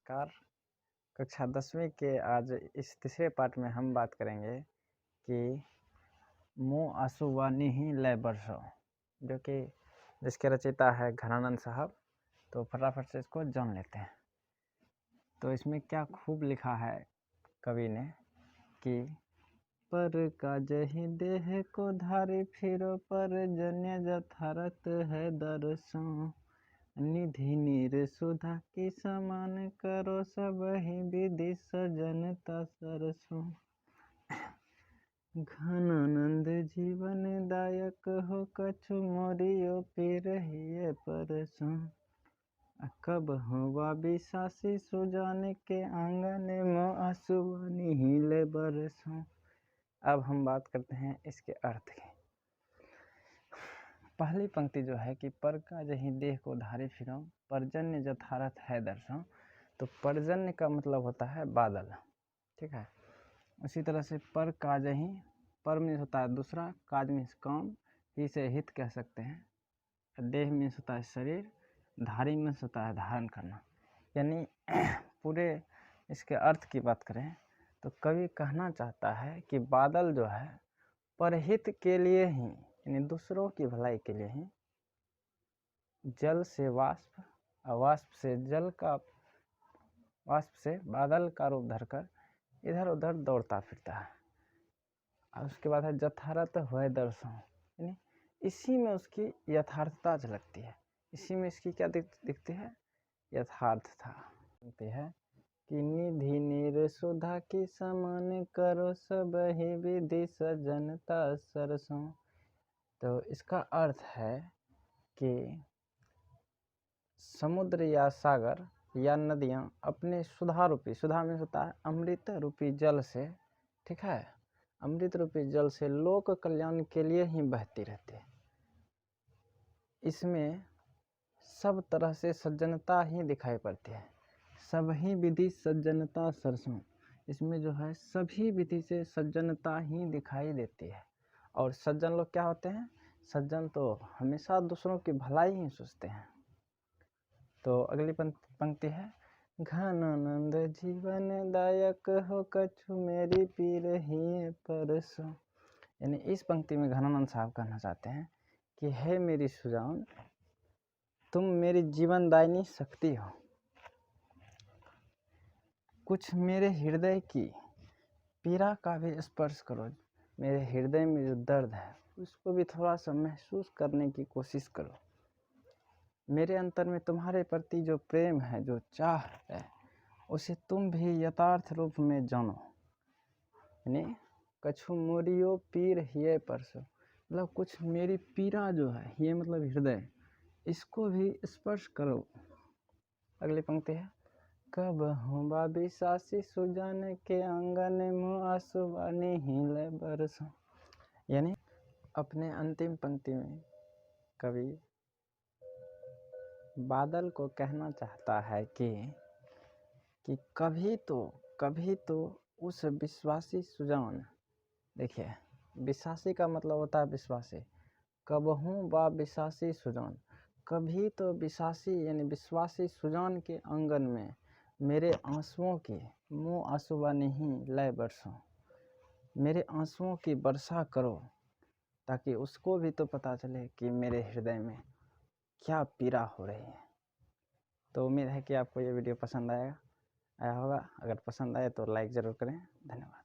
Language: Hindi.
नमस्कार। कक्षा 10वीं के आज इस तीसरे पार्ट में हम बात करेंगे कि मुँह आंसुवानी ही लय बरसो, जो कि जिसके रचयिता है घनानंद साहब। तो फटाफट से इसको जान लेते हैं। तो इसमें क्या खूब लिखा है कवि ने कि पर काजहि देह को धारी फिरो, पर जन्य जथारत है दर्शों। निधि नीर सुधा की समान करो, सब ही विधि सजनता सरसों। घनानंद जीवन दायक हो, कछु मोरियो पिरहिए परसों। कब हुआ विशासी सुजान के, आंगन में आंसुवानी हिले बरसों। अब हम बात करते हैं इसके अर्थ की। पहली पंक्ति जो है कि पर काजहि देह को धारी फिरो, पर्जन्य जथारथ है दर्शों। तो पर्जन्य का मतलब होता है बादल, ठीक है। उसी तरह से पर काजहि, पर मीन्स होता है दूसरा, काज मीन्स काम, ही से हित कह सकते हैं। देह मीन्स होता है शरीर, धारी मीन्स होता है धारण करना। यानी पूरे इसके अर्थ की बात करें तो कवि कहना चाहता है कि बादल जो है परहित के लिए ही, यानी दूसरों की भलाई के लिए ही, जल से वाष्प, वाष्प से जल का, वाष्प से बादल का रूप धरकर इधर उधर दौड़ता फिरता है। और उसके बाद है जथारथ हुए दर्शन, यानी इसी में उसकी यथार्थता झलकती है, इसी में इसकी क्या दिखती है, यथार्थता है कि निधि नीर सुधा की समान करो, सब ही विधि सजनता सरसों। तो इसका अर्थ है कि समुद्र या सागर या नदियाँ अपने सुधा रूपी, सुधा में होता है अमृत रूपी जल से, ठीक है, अमृत रूपी जल से लोक कल्याण के लिए ही बहती रहती है। इसमें सब तरह से सज्जनता ही दिखाई पड़ती है, सभी विधि सज्जनता सरसों। इसमें जो है सभी विधि से सज्जनता ही दिखाई देती है। और सज्जन लोग क्या होते हैं, सज्जन तो हमेशा दूसरों की भलाई ही सोचते हैं। तो अगली पंक्ति है घनानंद जीवन दायक हो, कछु मेरी पीर ही परसों। यानी इस पंक्ति में घनानंद साहब कहना चाहते हैं कि हे मेरी सुजान, तुम मेरी जीवनदायिनी शक्ति हो, कुछ मेरे हृदय की पीड़ा का भी स्पर्श करो। मेरे हृदय में जो दर्द है उसको भी थोड़ा सा महसूस करने की कोशिश करो। मेरे अंतर में तुम्हारे प्रति जो प्रेम है, जो चाह है, उसे तुम भी यथार्थ रूप में जानो। यानी कछु मोरियो पीर हिये परसो, मतलब कुछ मेरी पीड़ा जो है, ये मतलब हृदय, इसको भी स्पर्श करो। अगली पंक्ति है कब हुआ विशासी सुजान के, आंगन में आंसुवानी हिले बरसों। यानी अपने अंतिम पंक्ति में कवि बादल को कहना चाहता है कि कभी तो उस विश्वासी सुजान, देखिए विश्वासी का मतलब होता है विश्वासी, कबहू बा विश्वासी सुजान, कभी तो विश्वासी यानी विश्वासी सुजान के आंगन में मेरे आंसुओं की मुँह आंसुवानी ही लय बरसों, मेरे आंसुओं की वर्षा करो, ताकि उसको भी तो पता चले कि मेरे हृदय में क्या पीड़ा हो रही है। तो उम्मीद है कि आपको ये वीडियो पसंद आया होगा। अगर पसंद आए तो लाइक ज़रूर करें। धन्यवाद।